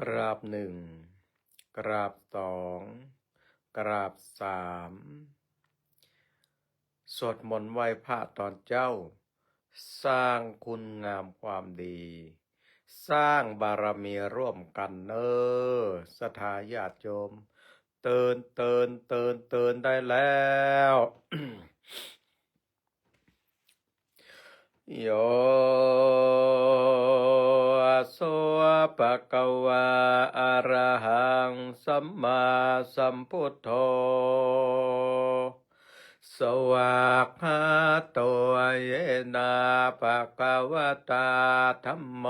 กราบหนึ่งกราบสองกราบสามสวดมนต์ไหว้พระตอนเจ้า สร้างคุณงามความดี สร้างบารมีร่วมกันเนอศรัทธาญาติโยมเตือนได้แล้ว โยโสภะคะวะอะระหังสัมมาสัมพุทโธสวากขาโตเยนะภะคะวะตาธัมโม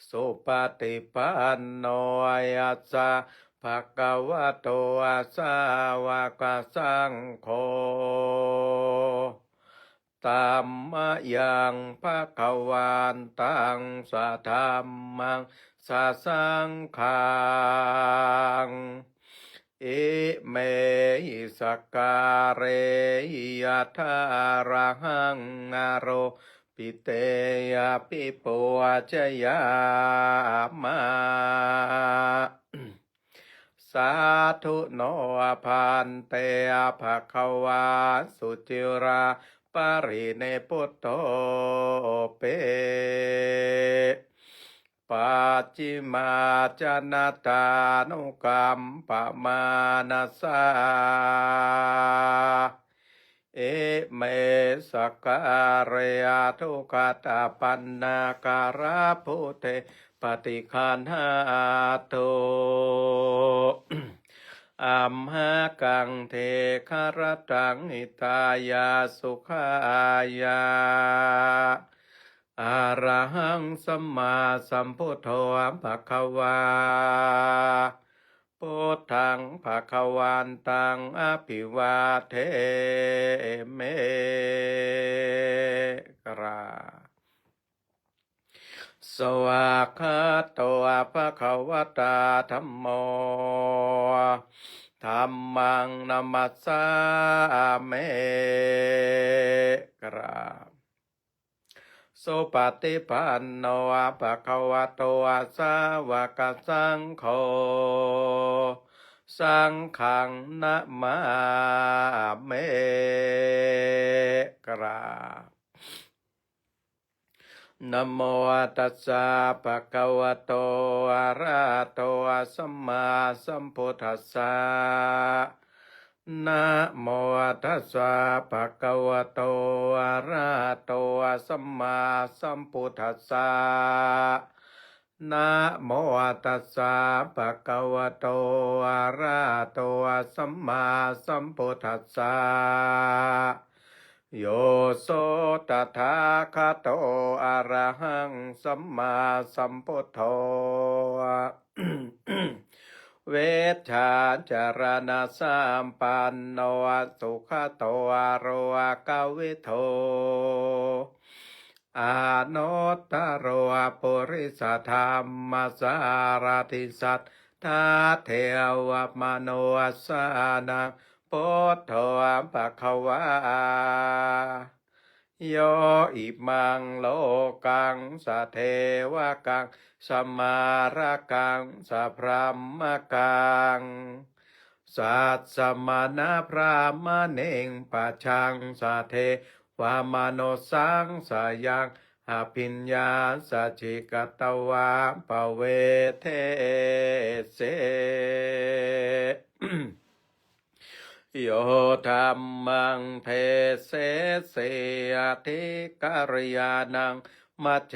สุปฏิปันโนยัสสะภะคะวะโตสาวกสังโฆธัมมยังภะคะวันตังสะธัมมังสะสังฆังอิเมหิสกการิยะทาระหังอโรปิเตยะปิปุจยามาสาธุโนพันเตภะคะวาสุจิราปริเนพุตโตเปปัจจิมาจนตานุกรรมปมานัสสาเอเมสการยาทุกตาปันนาการาพุเทปฏิคันหาโตอัมหากังเทคารตังหิตายาสุขายาอะระหังสัมมาสัมพุทโธภะคะวาพุทธังภะคะวันตังอภิวาเทเมกราสวากขาโตภะคะวตาธัมโมธัมมังนัมมัสสามิกราบสุปฏิปันโนภะคะวะโตสาวกสังโฆสังฆังนะมาเมกราบนะโมตัสสะภะคะวะโตอะระหะโตสัมมาสัมพุทธัสสะนะโมตัสสะภะคะวะโตอะระหะโตสัมมาสัมพุทธัสสะนะโมตัสสะภะคะวะโตอะระหะโตสัมมาสัมพุทธัสสะโยโสตถาคโตอะระหังสัมมาสัมพุทโธเวชชาจารณะสัมปันโนสุขโตอโรกวิโทอาโนตตโรปุริสธรรมสารติสัทธาเทวมโนสานังพุทโธภะคะวาโยอิมังโลกังสะเทวกังสมาระกังสะพรหมกังสัตสมานะพรามเนงปัจฉังสะเทวามโนสังสายังอภิญญาสัจจิกตวาปเวเทเส โยธัมมังเทเสเสอธิการยานังมัจเจ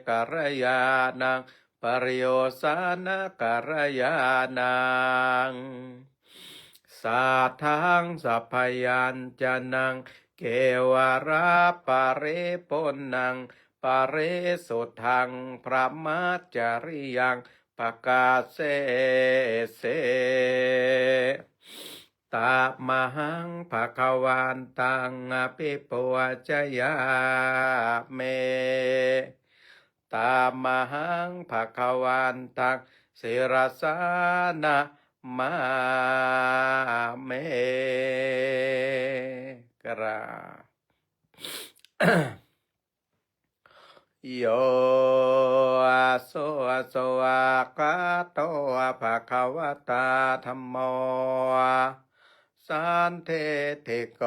การยานังปริโยสานการยานังสัทธังสัพพยัญจนังเกวราปาริปุณังปาริสุทธังพระมัจจริยังปกาเสเสตามหังภะคะวันตังอภิปุจยาเมตามหังภะคะวันตังศิรสานะมาเมกราบ โย โสสวากาโตภะคะวตาธัมโมสันเทติโก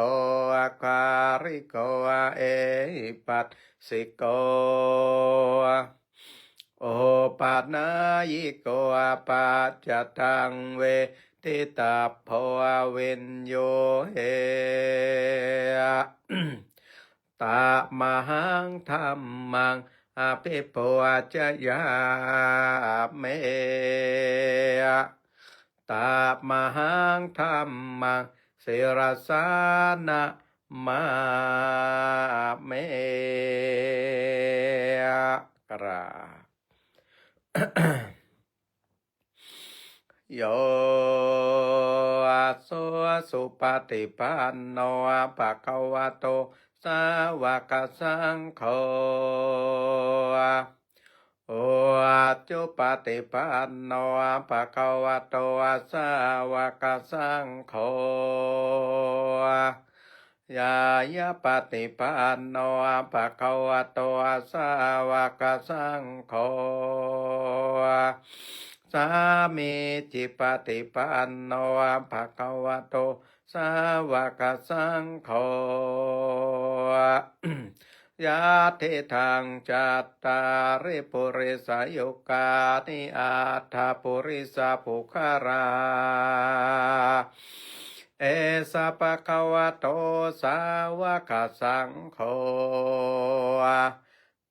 อาคาริโกเอหิปัสสิโกโอปันนายิโกอาปัจจตังเวทิตาโพเวนโยเฮ ตามหังธรรมังอภิปุจยาเมตามหังธรรมังศิรสานะมาเมกราบ โยอาโสสุปฏิปันโนภะคะวะโตสาวกสังโฆโออาจุปฏิปันโนภะคะวะโตสาวกสังโฆยายาปฏิปันโนภะคะวะโตสาวกสังโฆสามีจิปฏิปันโนภะคะวะโตสาวกสังโฆยะทิทังจัตตาริปุริสายุกานิอัตถปุริสปุคาราเอสะปะคะวะโตสาวกสังโฆ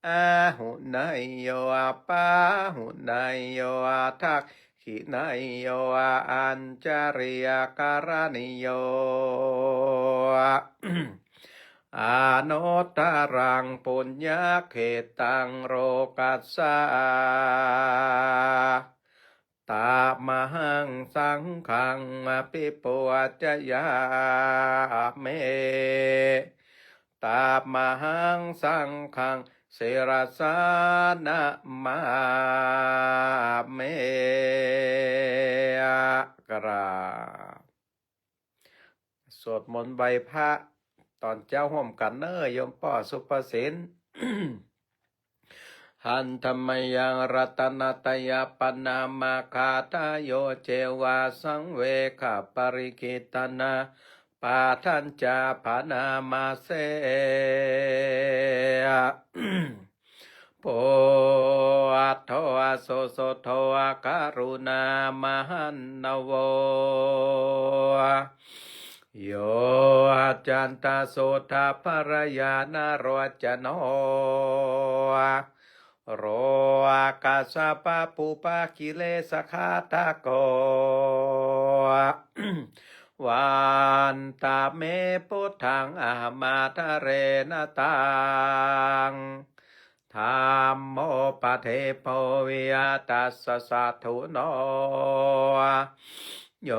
อาหุนายโยอาปาหุนายโยอาทักขินายโยอาอัญจาริยการณิโย อาโนตารังปุญญาเขตังโรกัสสาตามหังสังขังอภิปุจยาเมตามหังสังขังศิรสานะมาเมกราบสวดมนต์ใบพระตอนเจ้าห่มกันเนอโยมป่อสุภสิน หันธรรมยังรัตนตยปนามาคาทายโยเจวาสังเวคปริกิตนาปาทัญจาภานามาเส โพอัตโทอโสโสโทอาการุณามหันนโวโยอาจันตโสทาภรยานารจโนโรอากาสปะปุปะกิเลสขาตะโก วันตาเมพุทธังอามาทะเรนตังธรรมโมปะเทโพวิยตัสสะสัทถุโนโย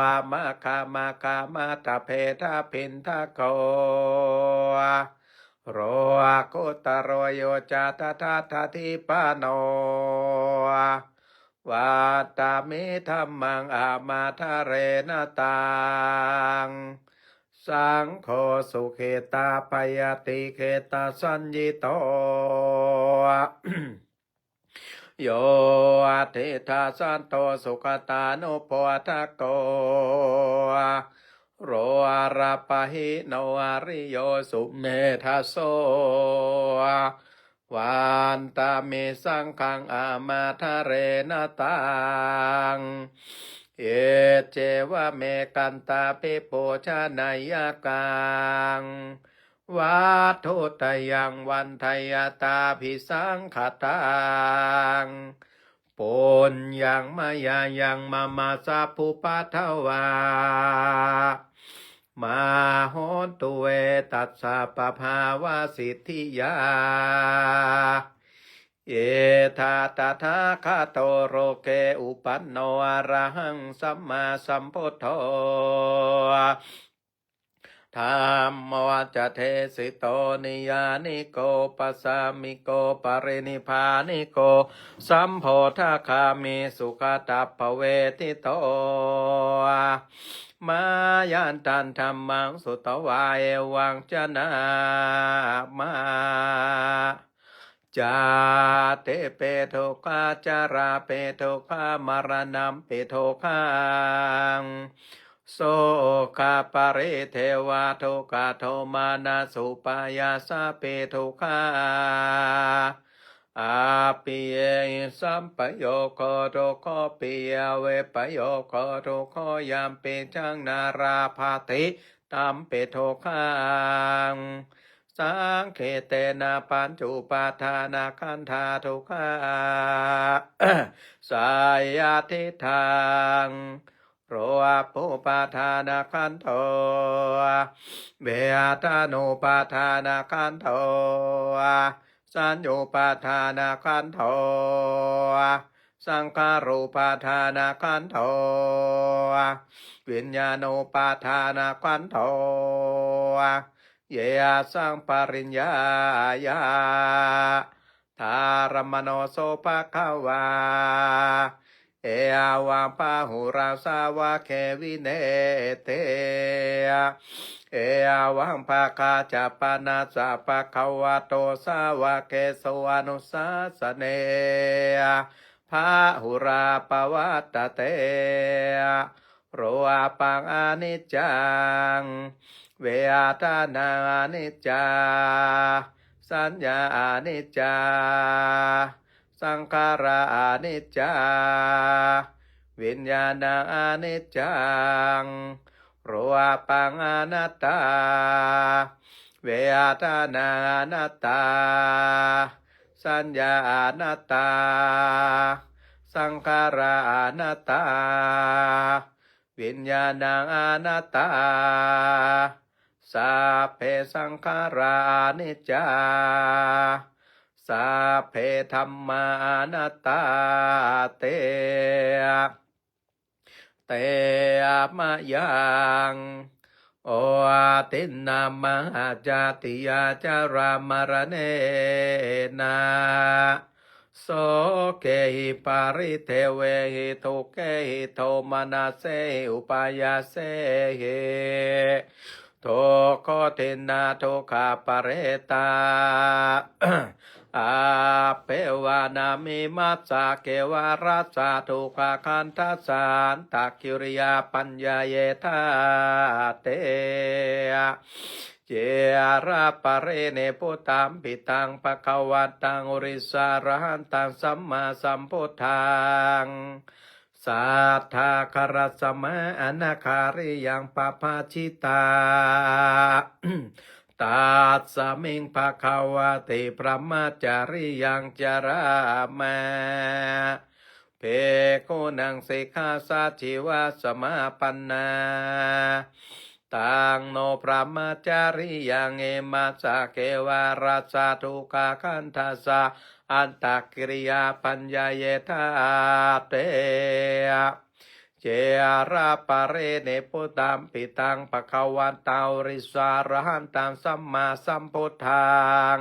อะมะคะมะคะมะตะเพทะพินทะโกโรอะโคตโรโยจาตถาทาทิปะโนวัตตามิธัมมังอามาทะเรนตังสังโฆสุเขตาปยติเขตาสัญญิโต โยอาทิตาสันโตสุขตานุปวัตโกโรอาราปะหิโนอาริโยสุเมธาโสวันตามิสังขังอามาทะเรนตังเอเจวะเมกันตาปิโปชานายกังวัตถุตยังวันทยตาภิสังขตังปุญญังมายายังมาสาภูปัทวามาโหตุเวตัสสะปะภาวะสิทธิยาเอธาตถาคาโตโรเกอุปันโนอะระหังสัมมาสัมพุทโธธรรมวัจเทสิโตนิยานิโกปัสสามิโกปรินิพานิโกสัมโพธาคามิสุขตัปปเวทิโตมายันตันธรรมังสุตวาเอวังจนามา จาเตเปโทคาจาราเปโทคามารณัมเปโทคังโสกาปริเทวะโทกาโทมานาสุปายาสาเปโทคาอาปิเยสัมปโยโคโตโคปิยเวปโยโคโตโคยามเปจังนาราภาติตัมเปโทคังสังเขเตนะปัญจุปาทานาคันธาทุกขาสายาทิทังโรปุปาทานาคันโทเบอาตานุปาทานาคันโทสัญญูปาทานาคันโทสังขารูปาทานาคันโทวิญญาณุปาทานาคันโทเยสังปริญญายาธารมโนโสภควาเออาวังปะหุราสาวะเควิเนเตเออาวังภาคาจาปนาสะภะคะวะโตสาวะเกสวานุสาสเนพะหุราปวัตเตโรอาปังอนิจจังเวอาทานาอนิจจาสัญญาอนิจจาสังขาราอนิจจาวิญญาณังอนิจจังโรอาปังอนัตตาเวอาทานาอนัตตาสัญญาอนัตตาสังขาราอนัตตาวิญญาณังอนัตตาสัพเพสังขารานิจจาสัพเพธัมมานัตตาเตเตมะยังโออาตินนามหาจาติยาจารามรเนนาโสเกหิปาริเทเวหิทุเกหิโทมานาเสหิอุปายาเสหิโทโคตินาโทคาปเรตาอาเปวานามิมัสสะเกวารัสสะทุกขคันทัสสานตักกิริยาปัญญาเยธาเตเจอาราปะเรเนพุตัมปิตังปะคะวะตังอริสารหันตังสัมมาสัมพุทธังสัทธาคารสมะอนาคาริยังปปาชิตาตัสสมิงภะคะวะติพระมัจจาริยังจารามาเพโกนังสิกขาสัจจิวะสมาปันนาตังโนพระมัจจาริยังเอมัสสะเกวารัสสะทุกขคันทัสสะอันตกิริยาปัญญาเยธาเตเจอาราปะเรเนพุตัมปิตังปะคะวันตาริสารหันตังสัมมาสัมพุทธัง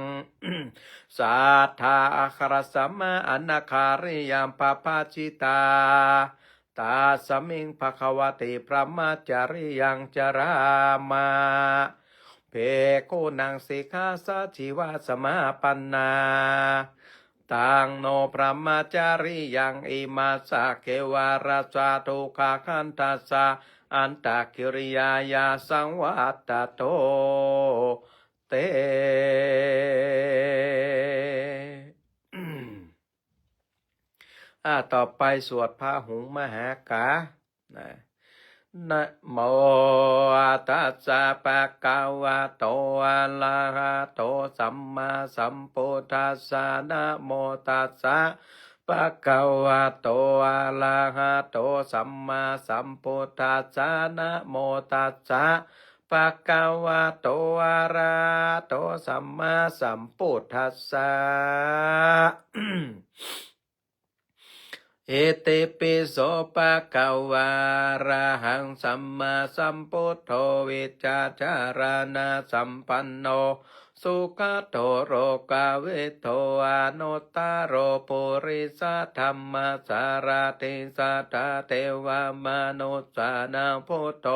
สัทธาอัครสัมมาอนาคาริยามปปาจิตาตาสมิงภะคะวะติพระมัจจาริยังจารามาเพโกนังสิกขาสัจจิวะสมาปันนาตังโนพระมัจจาริยังอิมาสะเกวารัสสะทุกขคันทัสสะอันตกิริยายาสังวัตโตเตต่อไปสวดพระหุงมหากานะนะโมตัสสะภะคะวะโตอะระหะโตสัมมาสัมพุทธัสสะนะโมตัสสะภะคะวะโตอะระหะโตสัมมาสัมพุทธัสสะนะโมตัสสะภะคะวะโตอะระหะโตสัมมาสัมพุทธัสสะ เอเตปิโสปะคะวาระหังสัมมาสัมพุทโธวิจาจารณะสัมปันโนสุขโตโรกาเวโทอนุตตโรปุริสธรรมสารติสัทธาเทวมนุสสานังพุทโธ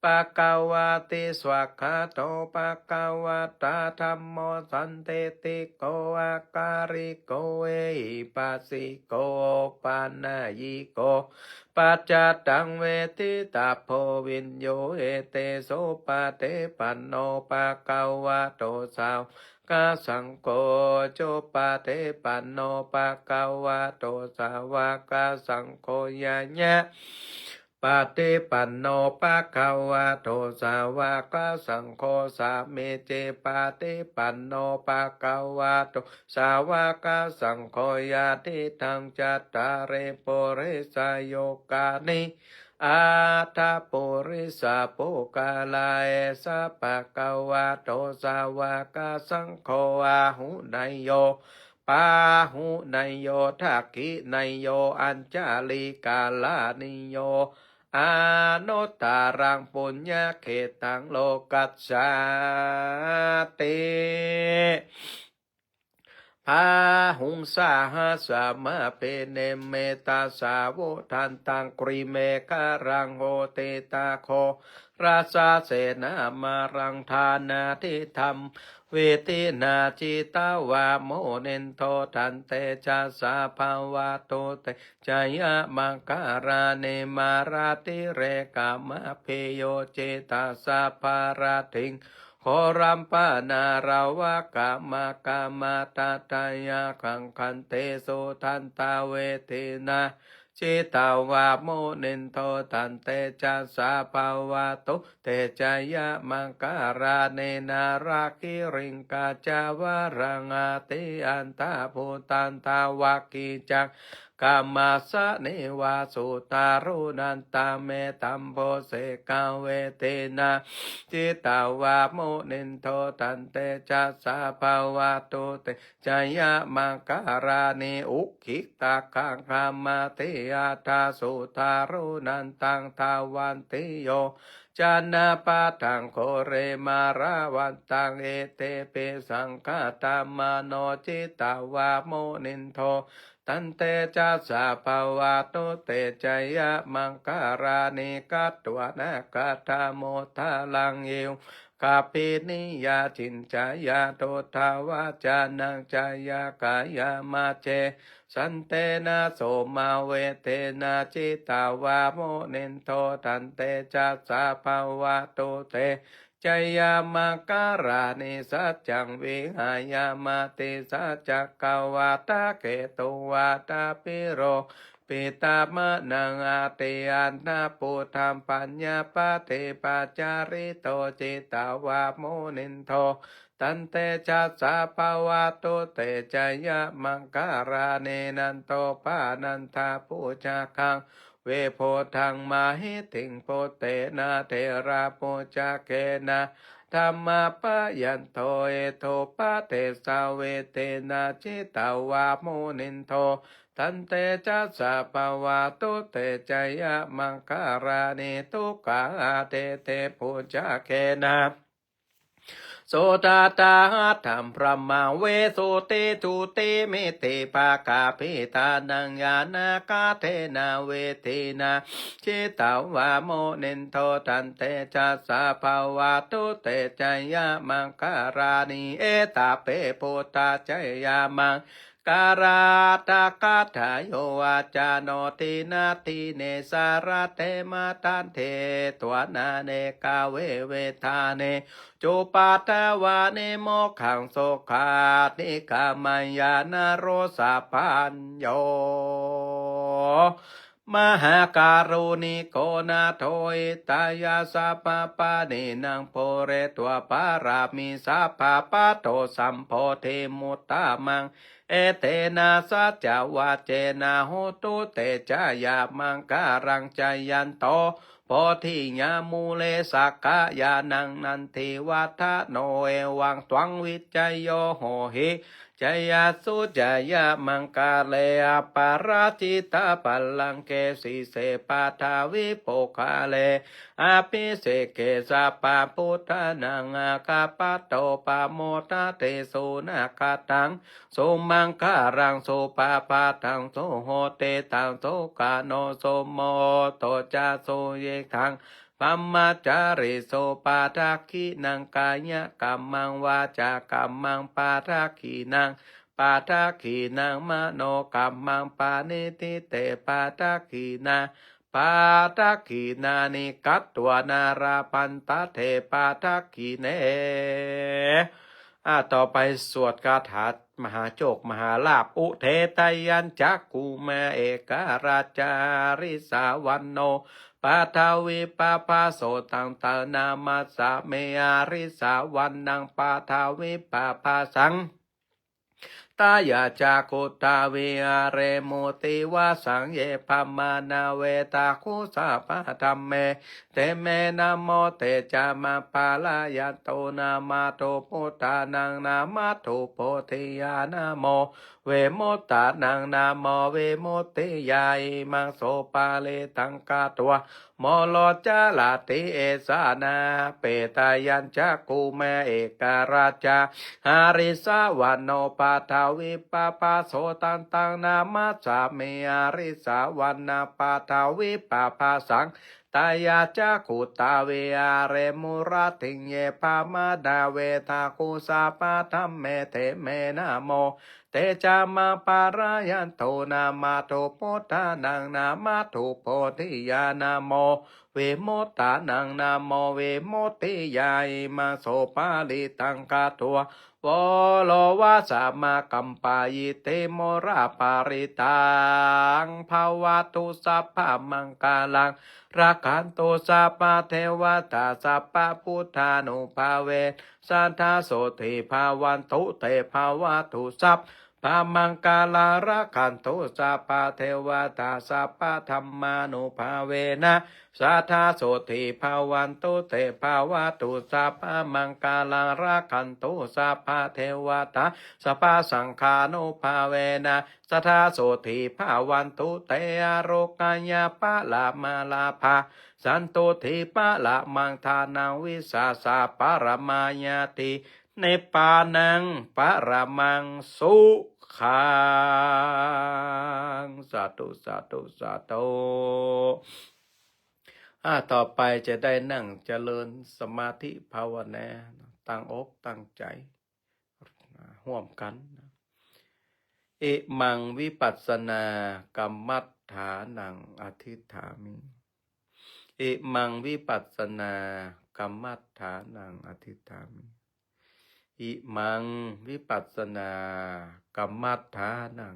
ปะกวาติสวากขาโตปะกวาตาธัมโมสันเตติโกอาการิโกเอหิปัสสิโกปานายิโกปัจจตังเวทิตาโพวินโยเอเตโสปะเตปันโนปะกวาโตสาวกาสังโฆโจปะเทปันโนปะกวะโตสาวกาสังโฆยะญะปะเทปันโนปะกวะโตสาวกาสังโฆสาเมเจปะเทปันโนปะกวะโตสาวกาสังโฆยะทิทังจัตตาเรปุริสโยกานิอาทาปุริสาปุกาลาเอสะปะกวะโตสาวกสังโฆอาหุนายโยปาหุนายโยทักขินายโยอัญจาลิกาลานิโยอานุตตารังปุญญเขตังโลกัสสาติพาหุงสาหาสามาเปเนเมตาสาวทันตังกริเมฆารังโหเตตาโคราชาเสนามารังทานาทิธรรมเวทินาจิตาวาโมเนนโททันเตจาสาภาวะโตเตจายะมังการาเนมาราติเรกามะเพโยเจตาสาภาราทิงโครัมปานาราวะกามากามาตาตายาขังคันเตโสทันตาเวเทนาจิตาวาโมนินโทตันเตจัสสะภาวะโตเตจายะมังการาเนนาราคิริงกาจาวารังอาติอันตาภูตันทาวากิจังกามาสะเนวาสุตารุนันตาเมตัมโพเสกาเวเทนาจิตาวาโมนินโทตันเตจัสสะภาวะโตเตจายะมังการานิอุคิตาคังคามาเตอาทาสุตารุนันตังทาวันติโยจานาปาทังโคเรมาราวันตังเอเตเปสังฆาตามโนจิตาวาโมนินโทตันเตจัสสะภาวะโตเตจายะมังการานิกัตวนากัตถโมทาลังเยวกาปินิยาจินจายาโตทาวาจานังจายากายามาเจสันเตนะโสมาเวเตนะจิตาวาโมเนนโทตันเตจัสสะภาวะโตเตจายามาการานิสัจจังวิหายามาติสัจจกวาตาเกตุวาตาปิโรปิตามะนังอาเตอันนาปุถัมปัญญาปะเทปัจจาริโตจิตาวาโมนินโทตันเตจัสสะภาวะโตเตจายะมังการาเนนันโตปานันทาปุจาคังเวโพทังมาหิติงโพเตนะเทระปุจาเกนะธรรมาปะยันโทเอโทปะเทสาเวเตนะจิตาวาโมนินโททันเตจัสสะภาวะโตเตจายะมังการานิทุกขาเตเตปุจาเกนะโสตตาธรรมพระมาเวโสเตตุเตเมเตภาคาเพทานังญาณกาเทนาเวเทนาจิตาวาโมเนนโทตันเตจัสสะภาวะตุเตจายามังการานิเอตาเปโพตาจายามังการาตากาถาโยวาจาโนตินาติเนสารเตมาตันเทตวนาเนกาเวเวทาเนจุปาตาวาเนโมขังโสกานิกามายานาโรสาปัญโยมหาการุณิโกนาโทอิตายาสัพปะเนนังโพเรตัวปารามิสัพปะโตสัมโพเทมุตตามังเอเตนะสัจจวาเจนะโหตุเตจายามังการังจายันโตโพธิญามูเลสักกายานังนันทิวัฏโนเอวังตวังวิจัยโยโหหิจายาสุจายามังกาเลอปาราจิตาปัลลังเกสิเสปาทาวิโปคาเลอาภิเสเกสะปาพุทธานังอาคาปะโตปาโมทาเตสุนาคาตังสุมังการังสุปาปาทังสุโหเตตังสุกาโนสุโมโตจาสุเยทัง ปัมมาจาริโสปาทักขินังกายกัมมังวาจากัมมังปาทักขินังปาทักขินังมโนกัมมังปานิติเตปาทักขินาปาทักขินานิกัตตวนาราปันตเทปาทักขิเนต่อไปสวดคาถามหาโจกมหาลาภอุเทตยัญจักกุมาเอกราจาริสาวันโนปาทาวิปาปาโสตังตานามาสะเมอาริสาวันนังปาทาวิปาปาสังตายาจากุตาเวอาเรโมติวาสังเยปมานาเวตาคุสาปะธรรมเมเตเมนะโมเตจามาปาลายโตนามาโตพุทธานังนามาโตโพธิยานาโมเวโมตตานังนาโมเวโมติยาอิมังโสปาเลตังกาตัวโมโลจาลาติเอสานาเปตายัญจักกุเมเอกราชาหาริสาวันโนปาทาวิปาปาโสตันตังนามาสาเมอาริสาวันนาปาทาวิปาปาสังตายาจักขุตาเวอาเรมุราติงเยปามาดาเวทาคุสาปาธัมเมเทเมนะโมเตจามาปารายันโตนามาโตโพธานังนามาโตโพธิยานาโมเวโมตตานังนาโมเวโมติยาอิมาโสปาลิตังกาตัววโลวาสามากัมปายเตโมราปาริตังภาวะตุสัพพะมังกาลังรักขันตุสัพพะเทวตาสัพพะพุทธานุภาเวสันทาโสติภาวันตุเตภาวะตุสัพพะมังกาลารักขันตุสัพพะเทวตาสัพพะธรรมานุภาเวนะสัทธาโสติภาวันตุเตภาวะตุสัพพะมังกาลารักขันตุสัพพะเทวตาสัพพะสังฆานุภาเวนะสัทธาโสติภาวันตุเตอโรกัญญาปะละมาลาภาสันตุทิปะละมังทานาวิสาสะปรมายาติเนปานังปรมังสุขังสาธุสาธุสาธุต่อไปจะได้นั่งเจริญสมาธิภาวนาตั้งอกตั้งใจร่วมกันอิมังวิปัสสนากรรมัฏฐานังอธิฐามิอิมังวิปัสสนากรรมัฏฐานังอธิฐามิอิมังวิปัสสนากรรมัฏฐานัง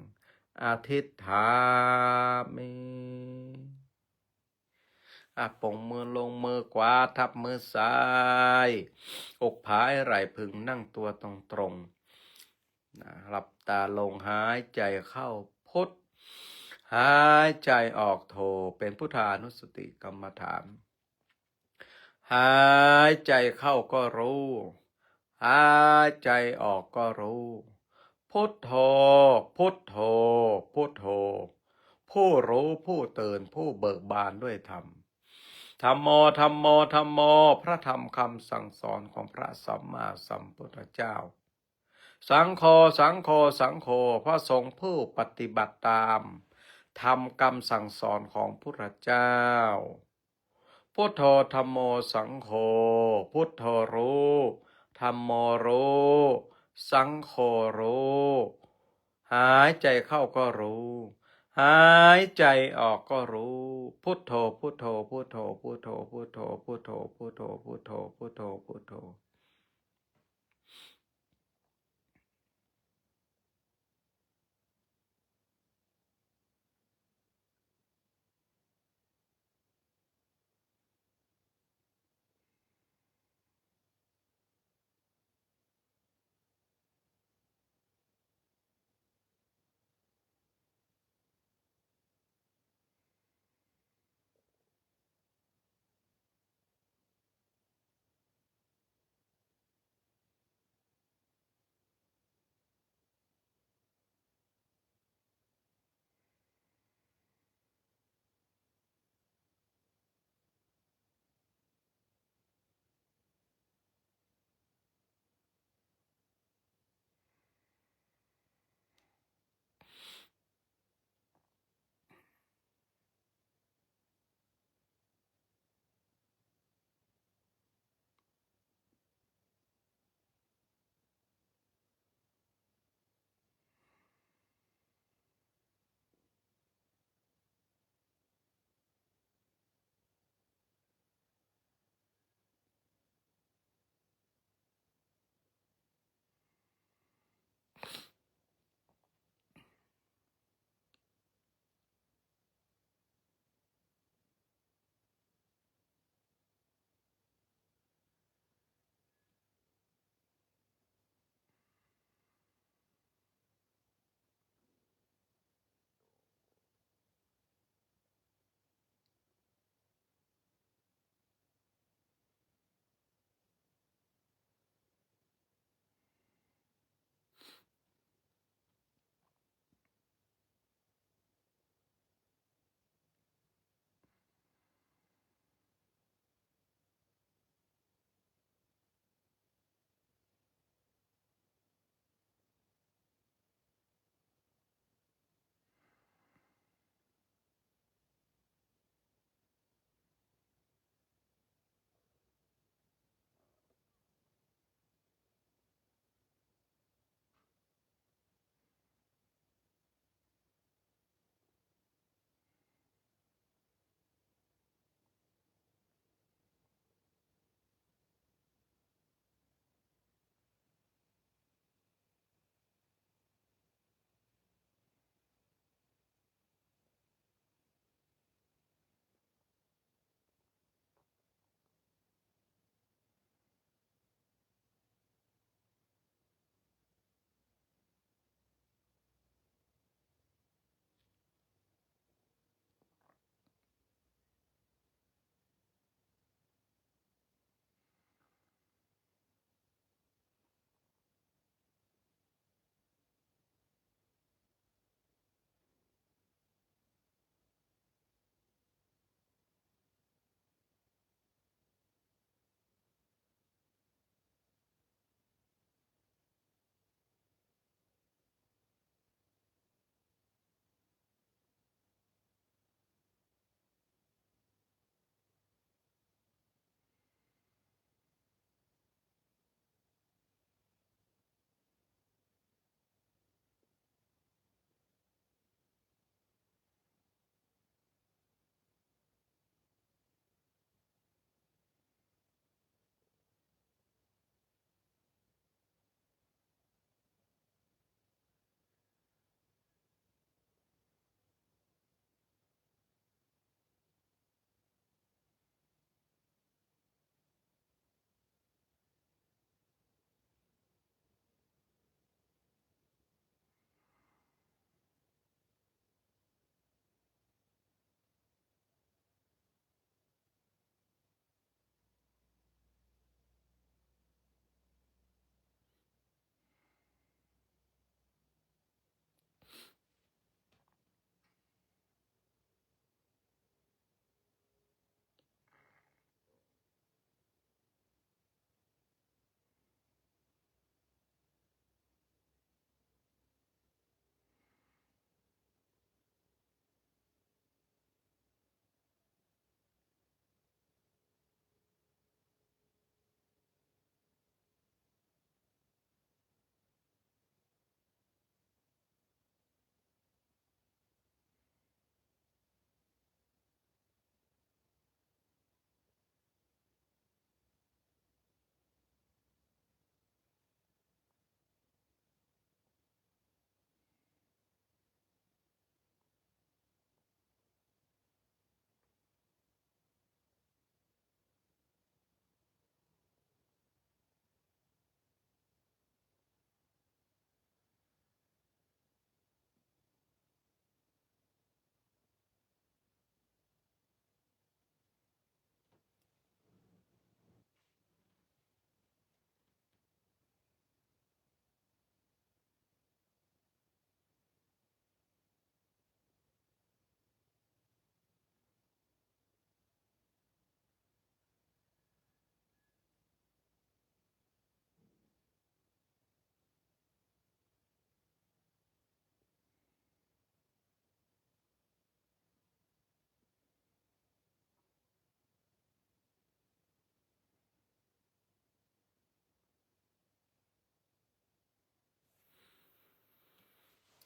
อธิฐามิปงมือลงมือขวาทับมือซ้ายอกผายไหล่พึงนั่งตัวตรงตรงหลับตาลงหายใจเข้าพุทหายใจออกโทเป็นพุทธานุสติกรรมฐานหายใจเข้าก็รู้หายใจออกก็รู้พุทโธพุทโธพุทโธผู้รู้ผู้ตื่นผู้เบิกบานด้วยธรรมธัมโมธัมโมธัมโมพระธรรมคำสั่งสอนของพระสัมมาสัมพุทธเจ้าสังโฆสังโฆสังโฆพระสงฆ์ผู้ปฏิบัติตามทำกรรมสั่งสอนของพระเจ้าพุทโธธัมโมสังโฆพุทโธรู้ธัมโมรู้สังโฆรู้หายใจเข้าก็รู้หายใจออกก็รู้พุทโธพุทโธพุทโธพุทโธพุทโธพุทโธพุทโธพุทโธพุทโธพุทโธ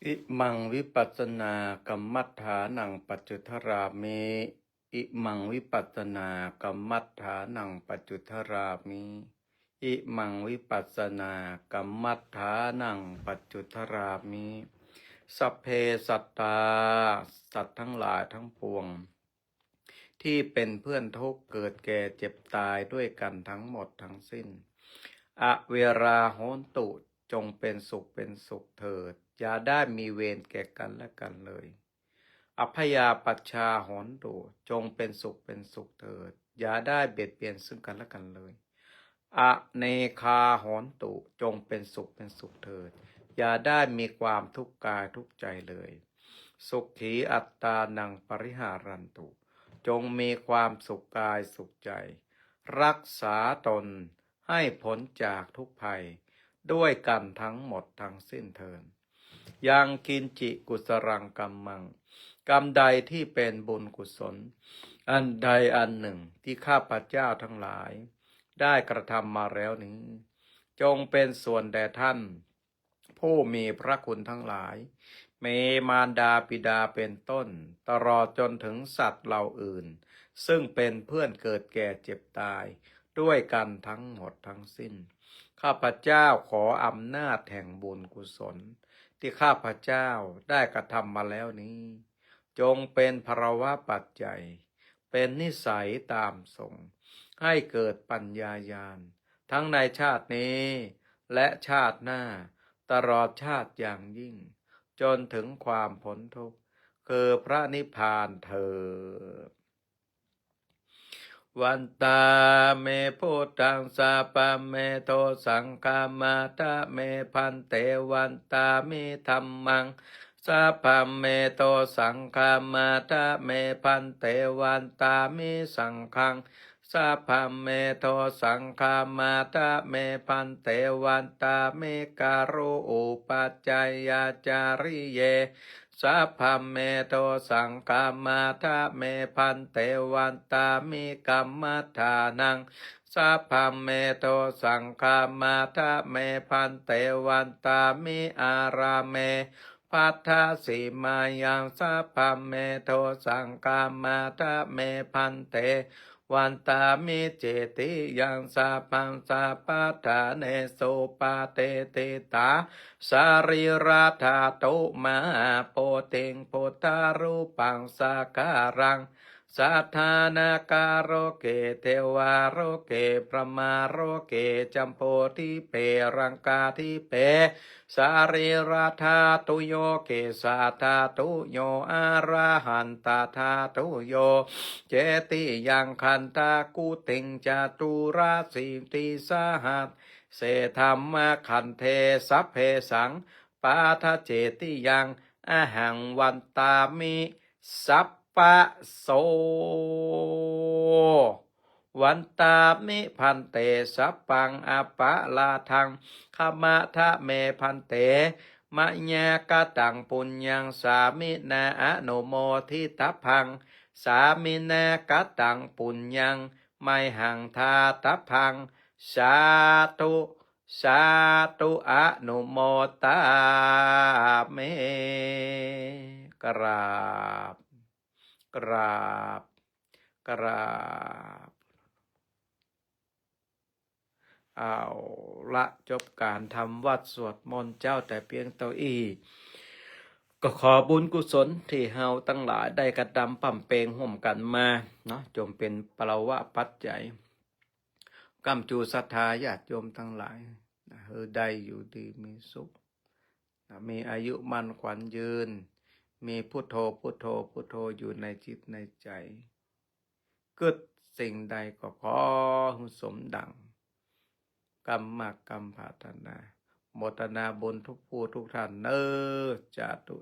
อิมังวิปัสสนากัมมัฏฐานังปัจจุทรามิอิมังวิปัสสนากัมมัฏฐานังปัจจุทรามิอิมังวิปัสสนากัมมัฏฐานังปัจจุทรามิสัพเพสัตตาสัตว์ทั้งหลายทั้งปวงที่เป็นเพื่อนทุกข์เกิดแก่เจ็บตายด้วยกันทั้งหมดทั้งสิ้นอเวราโหนตุจงเป็นสุขเถิดอย่าได้มีเวรแก่กันและกันเลยอัพยาปัชชาโหนตุจงเป็นสุขเถิดอย่าได้เบียดเบียนซึ่งกันและกันเลยอเนคาโหนตุจงเป็นสุขเถิดอย่าได้มีความทุกข์กายทุกข์ใจเลยสุขีอัตตานังปริหารันตุจงมีความสุขกายสุขใจรักษาตนให้พ้นจากทุกภัยด้วยกันทั้งหมดทั้งสิ้นเทินยังกินจิกุสรังกัมมังกรรมใดที่เป็นบุญกุศลอันใดอันหนึ่งที่ข้าพเจ้าทั้งหลายได้กระทำมาแล้วนี้จงเป็นส่วนแด่ท่านผู้มีพระคุณทั้งหลายมีมารดาบิดาเป็นต้นตลอดจนถึงสัตว์เหล่าอื่นซึ่งเป็นเพื่อนเกิดแก่เจ็บตายด้วยกันทั้งหมดทั้งสิ้นข้าพเจ้าขออำนาจแห่งบุญกุศลที่ข้าพเจ้าได้กระทำมาแล้วนี้จงเป็นภรวะปัจจัยเป็นนิสัยตามทรงให้เกิดปัญญาญาณทั้งในชาตินี้และชาติหน้าตลอดชาติอย่างยิ่งจนถึงความพ้นทุกข์คือพระนิพพานเถิดวันตาเมพุทธังสาปะเมโทสังฆามาตะเมพันเตวันตามิธัมมังสาปะเมโทสังฆามาตะเมพันเตวันตามิสังฆังสาปะเมโทสังฆามาตะเมพันเตวันตามิการุอุปัจจายาจาริเยสัพพเมโตสังฆามาทะเมพันเตวันตามิกัมมัฏฐานังสัพพเมโตสังฆามาทะเมพันเตวันตามิอาราเมพัทธสีมายังสัพพเมโตสังฆามาทะเมพันเตวันตามิเจติยังสัพพังสัพพทาเนโสปาเตติตาสารีราธาตุมาโปติงพุทธารูปังสาการังสัทธานาการโรเกเทวาโรเกพระมาโรเกจัมโพธิเปรังกาธิเปสารีราธาตุโยเกสาธาตุโยอาราหันตาธาตุโยเจติยังคันตากุติงจตุราสีติสหัสเสธรรมขันเทสัพเพสังปาทเจติยังอหังวันตามิสัพปะโสวันตามิพันเตสัพปังอปะลาทังขมะทะเมพันเตมะญากตังปุญญังสามินาอนุโมทิตพังสามินากตังปุญญังไมหังทาตพังสาธุสาธุอนุโมตาเมกราบกราบกราบเอาละจบการทำวัดสวดมนต์เจ้าแต่เพียงเท่าอี้ก็ขอบุญกุศลที่เฮาตั้งหลายได้กระทำปั่มเปงห่มกันมาเนาะจงเป็นปรวะปัจจัยกำจูศรัทธาญาติโยมทั้งหลายเฮอได้อยู่ดีมีสุขมีอายุมั่นขวัญยืนมีพุทโธพุทโธพุทโธอยู่ในจิตในใจเกิดสิ่งใดก็ขอสมดังกรรมกรรมปรารถนาโมทนาบุญทุกผู้ทุกท่านเนอจาตุ